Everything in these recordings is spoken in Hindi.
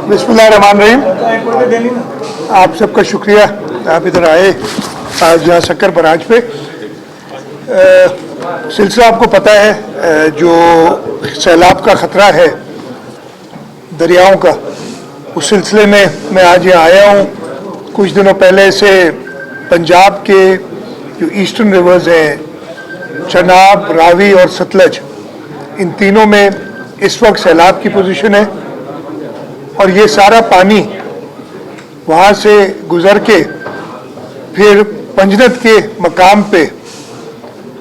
बिस्मिल्लाहिर्रहमानिर्रहीम। आप सबका शुक्रिया, आप इधर आए आज यहाँ शक्कर बराज पे। सिलसिला आपको पता है, जो सैलाब का ख़तरा है दरियाओं का, उस सिलसिले में मैं आज यहाँ आया हूँ। कुछ दिनों पहले से पंजाब के जो ईस्टर्न रिवर्स हैं, चनाब, रावी और सतलज, इन तीनों में इस वक्त सैलाब की पोजीशन है और ये सारा पानी वहाँ से गुज़र के फिर पंजनत के मकाम पे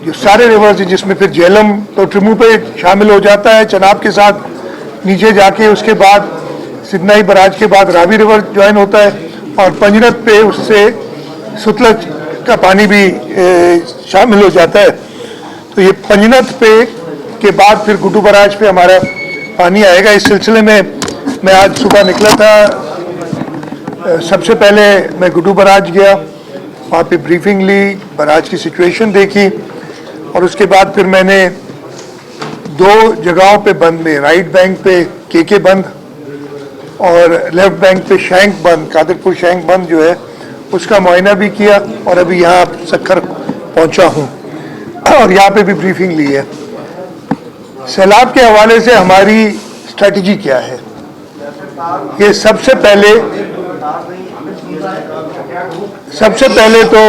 जो सारे रिवर्स हैं, जिसमें फिर झेलम तो ट्रिमू पे शामिल हो जाता है चनाब के साथ, नीचे जाके उसके बाद सिदनाई बराज के बाद रावी रिवर ज्वाइन होता है और पंजनत पे उससे सतलज का पानी भी शामिल हो जाता है। तो ये पंजनत पे के बाद फिर गुड्डू बराज पे हमारा पानी आएगा। इस सिलसिले में मैं आज सुबह निकला था। सबसे पहले मैं गुड्डू बराज गया, वहाँ पे ब्रीफिंग ली, बराज की सिचुएशन देखी और उसके बाद फिर मैंने दो जगहों पे बंद में, राइट बैंक पे केके बंद और लेफ्ट बैंक पे शैंक बंद, कादिरपुर शैंक बंद जो है उसका मुआयना भी किया और अभी यहाँ सक्खर पहुँचा हूँ और यहाँ पे भी ब्रीफिंग ली है। सैलाब के हवाले से हमारी स्ट्रेटजी क्या है? ये सबसे पहले तो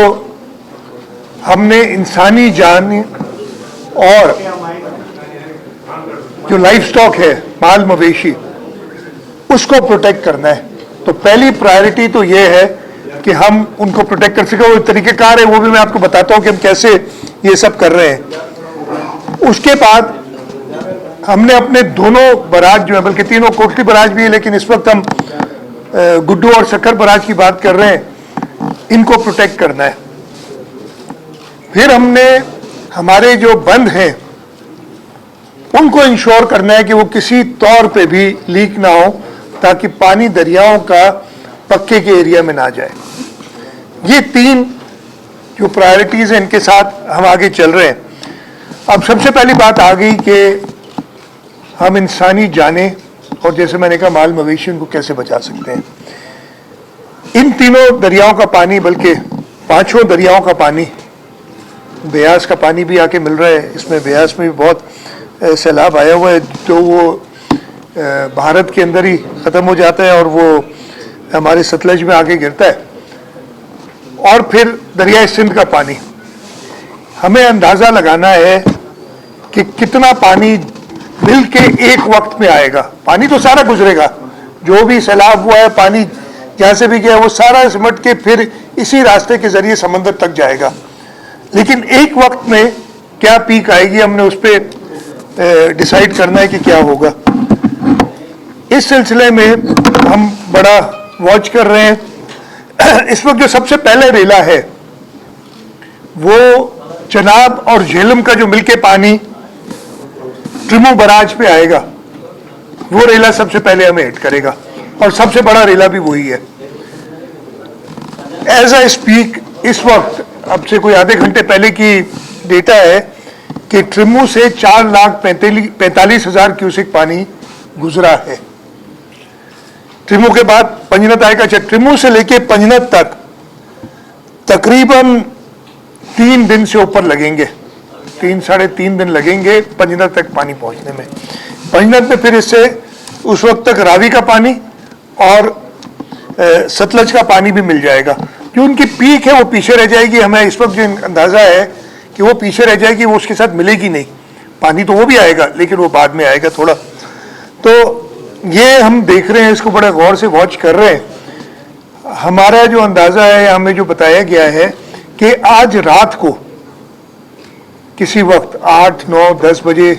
हमने इंसानी जान और जो लाइफ स्टॉक है, माल मवेशी, उसको प्रोटेक्ट करना है। तो पहली प्रायोरिटी तो ये है कि हम उनको प्रोटेक्ट कर सकें। वो तरीक़ेकार है, वो भी मैं आपको बताता हूँ कि हम कैसे ये सब कर रहे हैं। उसके बाद हमने अपने दोनों बराज जो है, बल्कि तीनों, कोटली बराज भी है लेकिन इस वक्त हम गुड्डू और शक्कर बराज की बात कर रहे हैं, इनको प्रोटेक्ट करना है। फिर हमने हमारे जो बंद हैं उनको इंश्योर करना है कि वो किसी तौर पे भी लीक ना हो, ताकि पानी दरियाओं का पक्के के एरिया में ना जाए। ये तीन जो प्रायोरिटीज़ हैं, इनके साथ हम आगे चल रहे हैं। अब सबसे पहली बात आ गई कि हम इंसानी जाने और जैसे मैंने कहा माल मवेशी, उनको कैसे बचा सकते हैं। इन तीनों दरियाओं का पानी, बल्कि पांचों दरियाओं का पानी, ब्यास का पानी भी आके मिल रहा है। इसमें ब्यास में भी बहुत सैलाब आया हुआ है, तो वो भारत के अंदर ही ख़त्म हो जाता है और वो हमारे सतलज में आके गिरता है। और फिर दरिया सिंध का पानी, हमें अंदाज़ा लगाना है कि कितना पानी मिल के एक वक्त में आएगा। पानी तो सारा गुजरेगा, जो भी सैलाब हुआ है, पानी जहाँ से भी गया वो सारा सिमट के फिर इसी रास्ते के जरिए समंदर तक जाएगा। लेकिन एक वक्त में क्या पीक आएगी, हमने उस पर डिसाइड करना है कि क्या होगा। इस सिलसिले में हम बड़ा वॉच कर रहे हैं। इस वक्त जो सबसे पहले रेला है वो चनाब और झेलम का जो मिलके पानी ट्रिमू बराज पे आएगा, वो रेला सबसे पहले हमें हिट करेगा और सबसे बड़ा रेला भी वही है। एज आई स्पीक इस वक्त, अब से कोई आधे घंटे पहले की डेटा है कि ट्रिमू से 4,45,000 क्यूसेक पानी गुजरा है। ट्रिमू के बाद पंजनत आएगा। अच्छा, ट्रिमू से लेके पंजनत तक तकरीबन 3 दिन से ऊपर लगेंगे, 3 साढ़े 3 दिन लगेंगे पंजनत तक पानी पहुंचने में। पंजनत में फिर इससे उस वक्त तक रावी का पानी और सतलज का पानी भी मिल जाएगा। जो उनकी पीक है वो पीछे रह जाएगी। हमें इस वक्त जो अंदाज़ा है कि वो पीछे रह जाएगी, वो उसके साथ मिलेगी नहीं। पानी तो वो भी आएगा लेकिन वो बाद में आएगा थोड़ा। तो ये हम देख रहे हैं, इसको बड़ा गौर से वॉच कर रहे हैं। हमारा जो अंदाज़ा है, हमें जो बताया गया है कि आज रात को किसी वक्त 8, 9, 10 बजे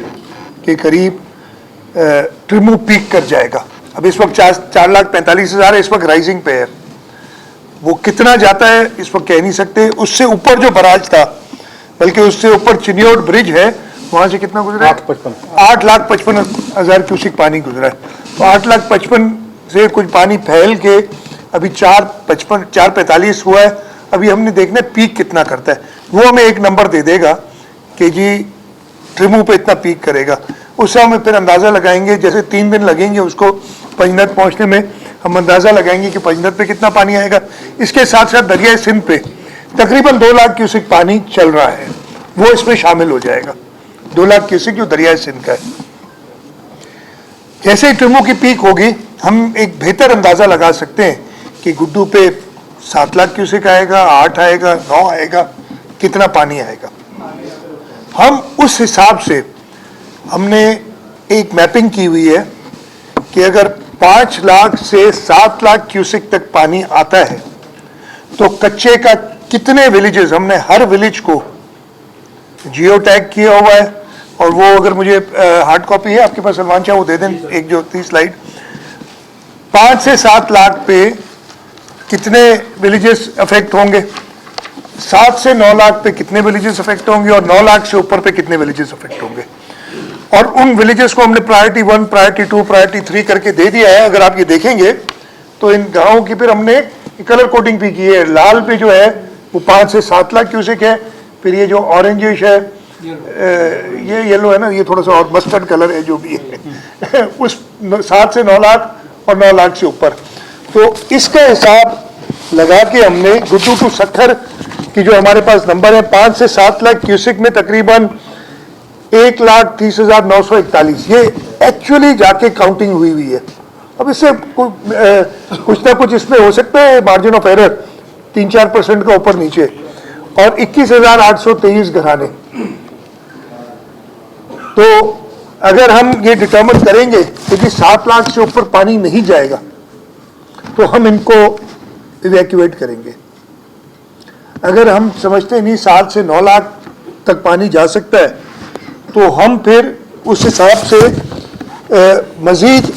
के करीब ट्रिमू पीक कर जाएगा। अब इस वक्त 4,45,000 है, इस वक्त राइजिंग पे है। वो कितना जाता है इस वक्त कह नहीं सकते। उससे ऊपर जो बराज था, बल्कि उससे ऊपर चिनियोट ब्रिज है, वहाँ से कितना गुजरा है? 8,55,000 क्यूसेक पानी गुजरा है। तो 8,55,000 से कुछ पानी फैल के अभी 4,45 हुआ है। अभी हमने देखना है पीक कितना करता है। वो हमें एक नंबर दे देगा कि जी ट्रिमू पे इतना पीक करेगा। उससे हम फिर अंदाज़ा लगाएंगे, जैसे 3 दिन लगेंगे उसको पंजनत पहुंचने में, हम अंदाज़ा लगाएंगे कि पंजनत पे कितना पानी आएगा। इसके साथ साथ दरिया सिंध पे तकरीबन 2 लाख क्यूसेक पानी चल रहा है, वो इसमें शामिल हो जाएगा। 2 लाख क्यूसेक जो दरिया सिंध का है। जैसे ही ट्रिमो की पीक होगी, हम एक बेहतर अंदाज़ा लगा सकते हैं कि गुड्डू पे 7 लाख क्यूसेक आएगा, 8 आएगा, 9 आएगा, कितना पानी आएगा। हम उस हिसाब से हमने एक मैपिंग की हुई है कि अगर 5 लाख से 7 लाख क्यूसेक तक पानी आता है तो कच्चे का कितने विलेजेस, हमने हर विलेज को जियो टैग किया हुआ है। और वो अगर मुझे हार्ड कॉपी है आपके पास सलमान शाह, वो दे दें, एक जो थी स्लाइड। 5 से 7 लाख पे कितने विलेजेस अफेक्ट होंगे, 7 से 9 लाख पे कितने विलेजेस अफेक्ट होंगे, और 9 लाख से ऊपर पे कितने विलेजेस अफेक्ट होंगे। और उन विलेजेस को हमने प्रायोरिटी 1, प्रायोरिटी 2, प्रायोरिटी 3 करके दे दिया है। अगर आप ये देखेंगे तो इन गाँवों की फिर हमने कलर कोडिंग भी की है। लाल पे जो है वो 5 से 7 लाख क्यूसेक है, फिर ये जो ऑरेंजिश है, ये येलो है ना, ये थोड़ा सा और मस्टर्ड कलर है जो भी है उस 7 से 9 लाख और 9 लाख से ऊपर। तो इसका हिसाब लगा के हमने गुड्डू टू सक्खर की जो हमारे पास नंबर है 5 से 7 लाख क्यूसेक में तकरीबन 1,30,941, ये एक्चुअली जाके काउंटिंग हुई है। अब इससे कुछ ना कुछ इसमें हो सकता है मार्जिन ऑफ एरर 3-4% का ऊपर नीचे, और 21,823 घराने। तो अगर हम ये डिटर्मिन करेंगे कि 7 लाख से ऊपर पानी नहीं जाएगा तो हम इनको इवैक्यूएट करेंगे। अगर हम समझते नहीं 7 से 9 लाख तक पानी जा सकता है तो हम फिर उस हिसाब से मजीद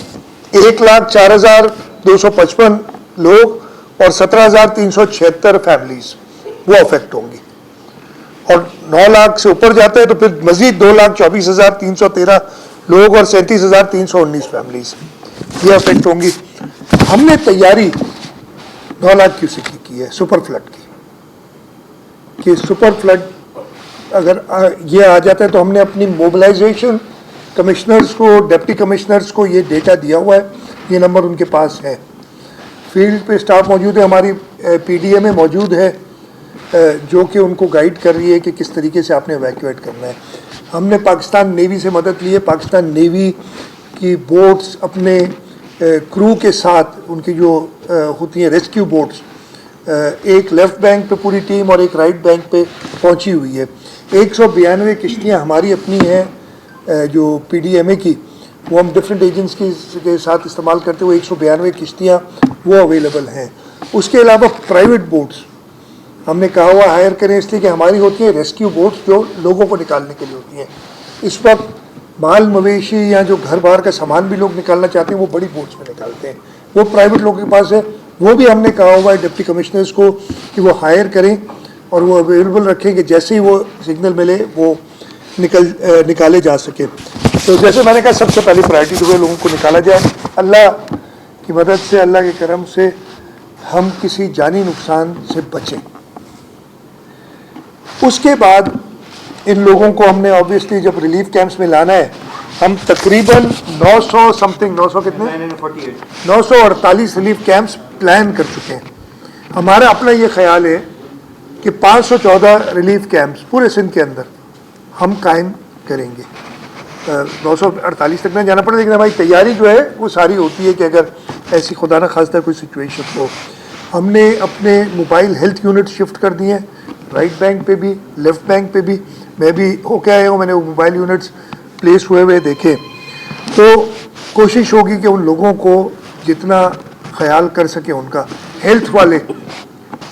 1,04,255 लोग और 17,376 फैमिलीज वो अफेक्ट होंगी। और 9 लाख से ऊपर जाता है तो फिर मजीद 2,24,313 लोग और 37,319 फैमिलीज ये अफेक्ट होंगी। हमने तैयारी 9 लाख क्यूसेक की है सुपर फ्लड की, कि सुपर फ्लड अगर ये आ जाता है तो हमने अपनी मोबिलाइजेशन कमिश्नर्स को, डिप्टी कमिश्नर्स को ये डेटा दिया हुआ है, ये नंबर उनके पास है। फील्ड पे स्टाफ मौजूद है, हमारी पीडीए में मौजूद है जो कि उनको गाइड कर रही है कि किस तरीके से आपने इवैक्यूएट करना है। हमने पाकिस्तान नेवी से मदद ली है। पाकिस्तान नेवी की बोट्स अपने क्रू के साथ, उनकी जो होती हैं रेस्क्यू बोट्स, एक लेफ़्ट बैंक पे पूरी टीम और एक राइट बैंक पे पहुंची हुई है। 192 किश्तियाँ हमारी अपनी हैं जो पीडीएमए की, वो हम डिफरेंट एजेंट्स के साथ इस्तेमाल करते हुए 192 किश्तियाँ वो अवेलेबल हैं। उसके अलावा प्राइवेट बोट्स हमने कहा हुआ हायर करें, इसलिए कि हमारी होती हैं रेस्क्यू बोट्स जो लोगों को निकालने के लिए होती हैं। इस वक्त माल मवेशी या जो घर बाहर का सामान भी लोग निकालना चाहते हैं वो बड़ी बोट्स में निकालते हैं, वो प्राइवेट लोगों के पास है। वो भी हमने कहा हुआ है डिप्टी कमिश्नर्स को कि वो हायर करें और वो अवेलेबल रखें कि जैसे ही वो सिग्नल मिले वो निकाले जा सके। तो जैसे मैंने कहा सबसे पहली प्रायोरिटी हुए लोगों को निकाला जाए। अल्लाह की मदद से, अल्लाह के करम से हम किसी जानी नुकसान से बचें। उसके बाद इन लोगों को हमने ऑब्वियसली जब रिलीफ कैंप्स में लाना है, हम तकरीबन 900 समथिंग 900 कितने 948 रिलीफ कैंप्स प्लान कर चुके हैं। हमारा अपना ये ख्याल है कि 514 रिलीफ कैंप्स पूरे सिंध के अंदर हम कायम करेंगे। 948 तक नहीं जाना पड़ेगा, लेकिन हमारी तैयारी जो है वो सारी होती है कि अगर ऐसी खुदा न खास्ता कोई सिचुएशन हो। हमने अपने मोबाइल हेल्थ यूनिट शिफ्ट कर दिए हैं, राइट बैंक पे भी, लेफ़्ट बैंक पे भी। मैं भी होके आया हूँ, मैंने वो मोबाइल यूनिट्स प्लेस हुए हुए देखे। तो कोशिश होगी कि उन लोगों को जितना ख्याल कर सके उनका। हेल्थ वाले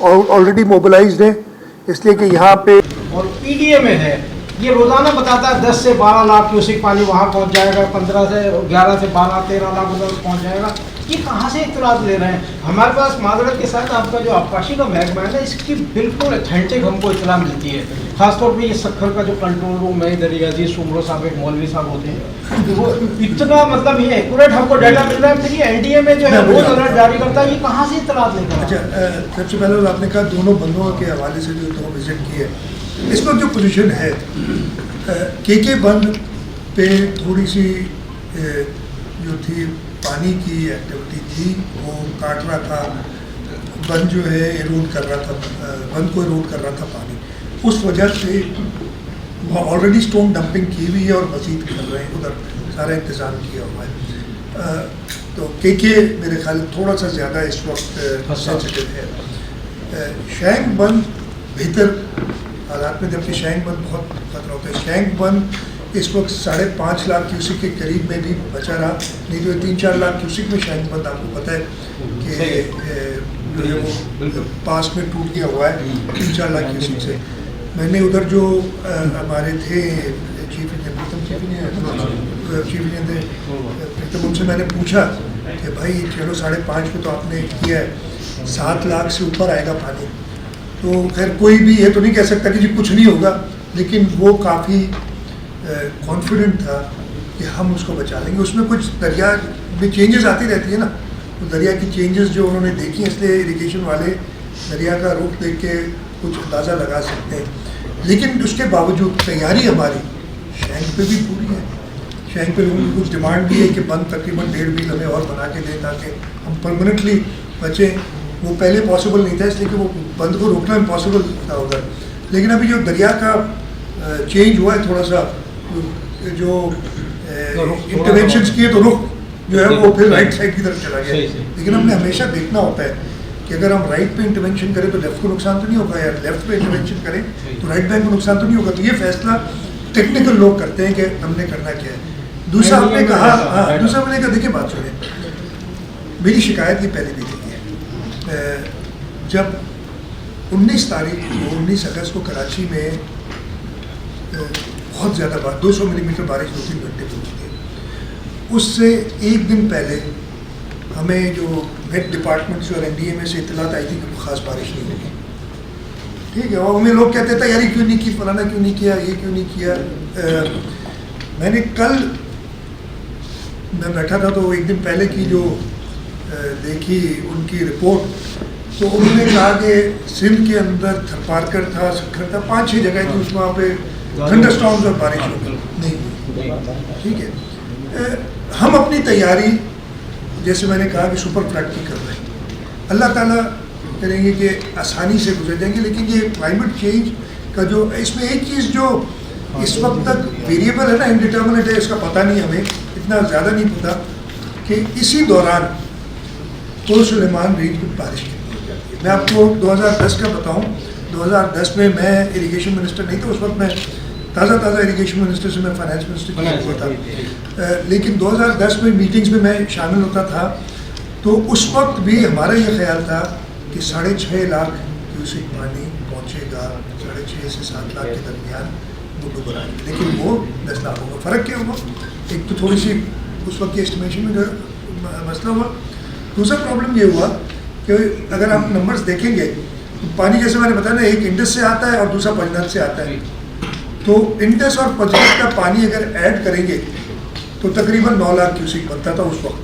ऑलरेडी मोबिलाइज्ड हैं, इसलिए कि यहाँ पे और पीडीए में है ये रोजाना बताता है 10 से 12 लाख क्यूसेक पानी वहाँ पहुँच जाएगा, 15 से 11 से 12 13 लाख उधर पहुँच जाएगा। ये कहाँ से इतलात ले रहे हैं? हमारे पास माजरत के साथ आपका जो आबकाशी का महकमा है ना, इसकी बिल्कुल अथेंटिक हमको इतला मिलती है। खासतौर पे ये सक्खर का जो कंट्रोल रूम है, इधर अजीज सुमरो साहब एक मौलवी साहब होते हैं, वो इतना मतलब ये एक्यूरेट हमको डाटा मिल रहा है। फिर ये एनडीए में जो है वो अलर्ट जारी करता है, ये कहाँ से इतलात लेकर? अच्छा, सबसे पहले आपने कहा दोनों बंदों के हवाले से जो दो विजिट किए, इस वक्त जो पोजीशन है के बंद पे थोड़ी सी जो थी पानी की एक्टिविटी थी थी वो काट रहा था, बंद जो है इरोड कर रहा था, बंद को इरोड कर रहा था पानी। उस वजह से वो ऑलरेडी स्टोन डंपिंग की हुई है और मजीद कर रहे हैं, उधर सारा इंतज़ाम किया हुआ है। तो के मेरे ख्याल थोड़ा सा ज़्यादा इस वक्त सेंसिटिव है। शैंक बंद बेहतर हालात में, जबकि शैंक बंद बहुत खतरा होता है। शैंक बंद इस वक्त 5.5 लाख क्यूसिक के करीब में भी बचा रहा, नहीं तो 3-4 लाख क्यूसिक में शैंक बंद आपको पता है कि जो है वो पास में टूट गया हुआ है 3-4 लाख क्यूसिक से। मैंने उधर जो हमारे थे चीफ इंजीनियर थे प्रीतम, उनसे मैंने पूछा कि भाई चलो 5.5 पे तो आपने किया है, 7 लाख से ऊपर आएगा पानी, तो खैर कोई भी ये तो नहीं कह सकता कि जी कुछ नहीं होगा, लेकिन वो काफ़ी कॉन्फिडेंट था कि हम उसको बचा लेंगे। उसमें कुछ दरिया में चेंजेस आती रहती है ना, तो दरिया की चेंजेस जो उन्होंने देखी, इसलिए इरिगेशन वाले दरिया का रुख देख के कुछ अंदाज़ा लगा सकते हैं। लेकिन उसके बावजूद तैयारी हमारी शैंक पे भी पूरी है। शैंक पे लोगों की कुछ डिमांड भी है कि बंद तकरीबन 1.5 मील हमें और बना के दें ताकि हम परमानेंटली बचें। वो पहले पॉसिबल नहीं था, इसलिए कि वो बंद को रोकना इम्पॉसिबल था उधर। लेकिन अभी जो दरिया का चेंज हुआ है थोड़ा सा, जो इंटरवेंशंस किए तो रुख जो है वो फिर राइट साइड की तरफ चला गया। लेकिन हमने हमेशा देखना होता है कि अगर हम राइट पे इंटरवेंशन करें तो लेफ्ट को नुकसान तो नहीं होगा, या लेफ्ट पे इंटरवेंशन करें तो राइट बैंक को नुकसान तो नहीं होगा। तो ये फैसला टेक्निकल लोग करते हैं कि हमने करना क्या है। दूसरा आपने कहा, हाँ दूसरा मैंने कहा देखिए बात सुने, मेरी शिकायत ये पहले भी थी है जब 19 तारीख को 19 अगस्त को कराची में बहुत ज़्यादा 200 मिलीमीटर बारिश 2-3 घंटे में हुई थी। उससे एक दिन पहले हमें जो मेट डिपार्टमेंट से और NDA में से इतलात आई थी कि कोई ख़ास बारिश नहीं होगी, ठीक है। और हमें लोग कहते थे यार ये क्यों नहीं की, फलाना क्यों नहीं किया, ये क्यों नहीं किया। मैंने कल मैं बैठा था तो एक दिन पहले की जो देखी उनकी रिपोर्ट, तो उन्होंने कहा कि सिंध के अंदर थरपारकर था, सखर था, 5-6 जगह थी उस वहाँ पे थंडरस्टॉर्म्स और बारिश होगी नहीं हुई, ठीक है। हम अपनी तैयारी जैसे मैंने कहा कि सुपर फ्लड की कर रहे हैं, अल्लाह ताला करेंगे कि आसानी से गुजर जाएंगे। लेकिन ये क्लाइमेट चेंज का जो इसमें एक चीज़ जो इस वक्त तक वेरिएबल है ना, इनडिटर्मिनेट है, इसका पता नहीं, हमें इतना ज़्यादा नहीं पता कि इसी दौरान तो सुलेमान रेंज की बारिश कितनी हो जाती है। मैं आपको 2010 का बताऊं, 2010 में मैं इरिगेशन मिनिस्टर नहीं था, उस वक्त मैं ताज़ा इरिगेशन मिनिस्टर से मैं फाइनेंस मिनिस्टर किया हुआ था। लेकिन 2010 में मीटिंग्स में मैं शामिल होता था, तो उस वक्त भी हमारा ये ख्याल था कि 6.5 लाख क्यूसेक पानी पहुँचेगा, 6.5 से 7 लाख के दरमियान बुड्डू बनाएंगे। लेकिन वो 10 लाख होगा। फ़र्क क्या हुआ, एक तो थोड़ी सी उस वक्त की एस्टिमेशन में जो मसला हुआ। दूसरा प्रॉब्लम ये हुआ कि अगर आप नंबर्स देखेंगे तो पानी जैसे मैंने बताया ना, एक इंडस से आता है और दूसरा पंजनाथ से आता है, तो इंडस और पंजनाथ का पानी अगर ऐड करेंगे तो तकरीबन 9 लाख क्यूसेक बनता था उस वक्त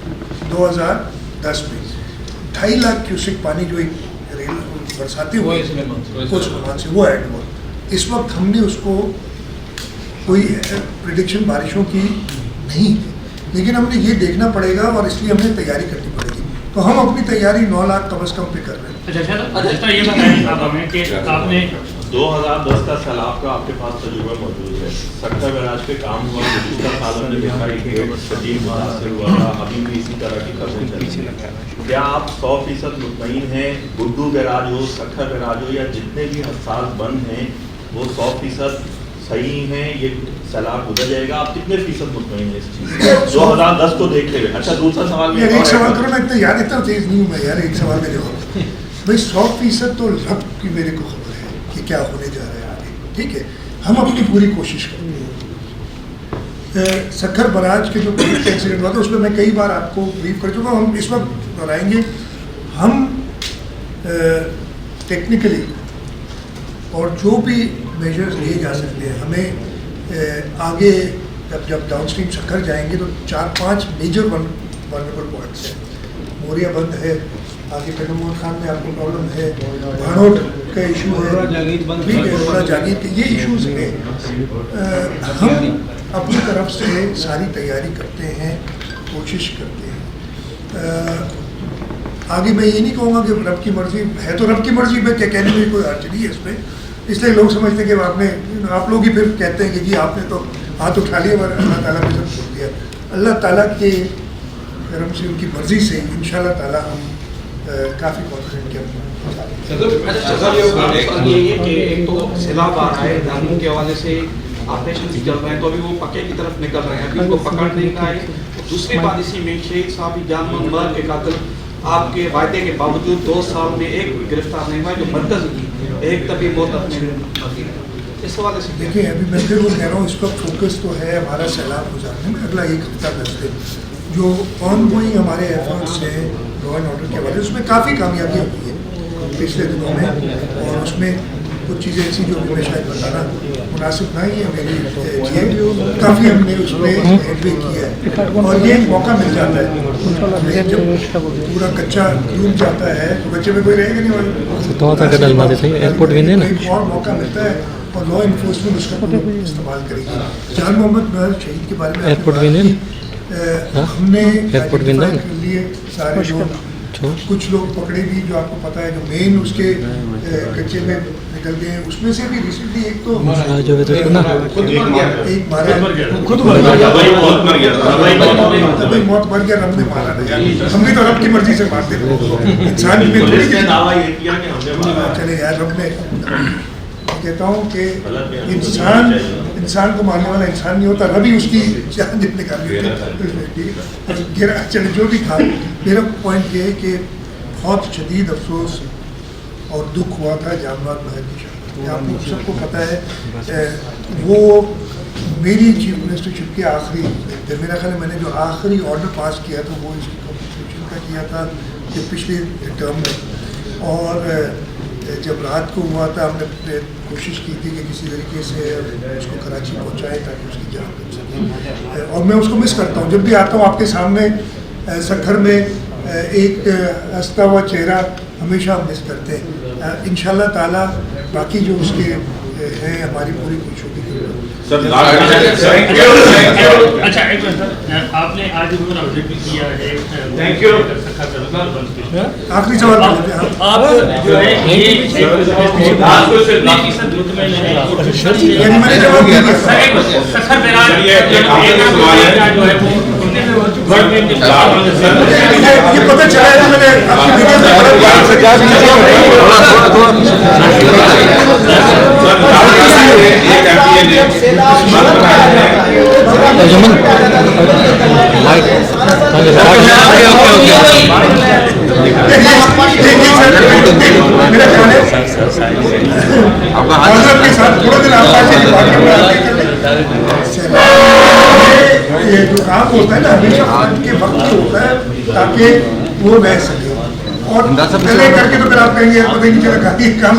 2010 में। 2.5 लाख क्यूसेक पानी जो एक रेल बरसाती हुई कुछ से वो ऐड हुआ। इस वक्त हमने उसको कोई प्रिडिक्शन बारिशों की नहीं है, लेकिन हमें ये देखना पड़ेगा और इसलिए हमें तैयारी करनी पड़ेगी। तो हम अपनी तैयारी 9 लाख कम से कम पे कर रहे हैं। अच्छा ये बताइए आप हमें कि आपने 2010 का सैलाब का आपके पास तजुर्बा मौजूद है। सक्कर बैराज पे काम हुआ, पिछला साल हमने देखा कि शदीद मुतासर हुआ था, अभी भी इसी तरह की खबरें चल रही हैं। क्या आप 100% मुतमईन हैं, बुड्डू बैराज हो, सक्कर बैराज हो या जितने भी हसास बंद हैं वो 100% सही हैं, ये सैलाब गुजर जाएगा? आप कितने फीसद मुतमईन हैं इस चीज़ 2010 को देखते हुए? अच्छा दूसरा सवाल यार एक सवाल करो, मैं इतना याद इतना तेज नहीं हूँ मैं यार, एक सवाल का जवाब भाई 100% तो रब की मेरे को खबर है कि क्या होने जा रहा है आगे, ठीक है। हम अपनी पूरी कोशिश करेंगे। सक्कर बराज के जो एक्सीडेंट हुआ था उसमें मैं कई बार आपको ब्रीफ कर चुका हूँ, हम इस वक्त दोहराएंगे। हम टेक्निकली और जो भी मेजर्स लिए जा सकते हैं, हमें आगे जब डाउनस्ट्रीम सक्कर जाएंगे तो 4-5 मेजर वल्नरेबल पॉइंट्स हैं। मोरिया बंद है, आगे कदमोहन खान में आपको प्रॉब्लम है, भानोट का इशू है, ठीक है, बड़ा जागीर के ये इशूज़ हैं। हम अपनी तरफ से सारी तैयारी करते हैं, कोशिश करते हैं। आगे मैं ये नहीं कहूँगा कि रब की मर्जी है, तो रब की मर्जी में क्या कहने में कोई हर्ज नहीं है इसमें। इसलिए लोग समझते हैं कि आपने, आप लोग ही फिर कहते हैं कि जी आपने तो हाथ उठा लिया और अल्लाह ताला ने सब छोड़ दिया। अल्लाह ताला के करम से, उनकी मर्जी से इंशाल्लाह ताला हम काफ़ी कॉन्फिडेंट के एक तो सैलाब आ रहा है, धानों के हवाले से ऑपरेशन भी चल रहे हैं, तो अभी वो पक्के की तरफ निकल रहे हैं, अभी उनको पकड़ नहीं रहा है। दूसरी बात इसी में शेख साहब जान मोहम्मद के कातिल आपके वायदे के बावजूद 2 साल में एक भी गिरफ्तार नहीं हुआ, जो मरकज की एक तभी मौत अपने इस हवाले से देखिए, अभी मैं फिर वो कह रहा हूँ, इसका फोकस तो है हमारा सैलाब गुजारने में अगला 1 हफ्ता 10 दिन। जो ऑन गोइंग हमारे एफर्ट्स हैं लॉ एंड ऑर्डर के हवाले, उसमें काफ़ी कामयाबियाँ हुई है पिछले दिनों में, और उसमें कुछ चीज़ें ऐसी जो मैं शायद बताना मुनासिब नहीं है मेरे लिए, काफ़ी हमने उसमें एडवे किया है। और ये मौका मिल जाता है, जब पूरा कच्चा डूब जाता है तो बच्चे में कोई रहेगा नहीं, एयरपोर्ट एक और मौका मिलता है और लॉ इन्फोर्समेंट उसका इस्तेमाल करेगी। जान मोहम्मद शहीद के बारे में हमने लिए सारे लोग, कुछ लोग पकड़े भी जो आपको पता है, जो मेन उसके कच्चे में निकल गए, उसमें से भी रिसेंटली एक तो एक मारा, खुद मर गया, रब ने मारा नहीं, हमने तो रब की मर्जी से मारते थे, इंसान में चले यार, रब ने, कहता हूँ कि इंसान को मारने वाला इंसान नहीं होता, रबी उसकी जान निकाल देती है। चले जो भी था, मेरा पॉइंट ये है कि बहुत शदीद अफसोस और दुख हुआ था जामवाद महल की शादी। आपको सबको पता है, वो मेरी चीफ मिनिस्टरशिप के आखिरी दिन, मेरा ख्याल है मैंने जो आखिरी ऑर्डर पास किया था वो इसकी कॉम्पनसेशन का किया था कि पिछले टर्म में, और जब रात को हुआ था हमने कोशिश की थी कि किसी तरीके से उसको कराची पहुंचाए ताकि उसकी जान बच सके, और मैं उसको मिस करता हूँ। जब भी आता हूँ आपके सामने सखर में एक हंसता हुआ चेहरा हमेशा हम मिस करते हैं। इंशाल्लाह ताला बाकी जो उसके हैं हमारी पूरी कोशिश होगी। अच्छा, एक मिनट, आपने आज विजिट भी किया है, आखिरी सवाल आप जो है ये मैंने जवाब दिया ये पता चला है, मैंने आपकी के साथ थोड़ा दिन ये जो काम होता है ना, हमेशा फ्रंट के वक्त होता है ताकि वो रह सके, और पहले करके तो फिर आप कहेंगे पता नहीं चला काम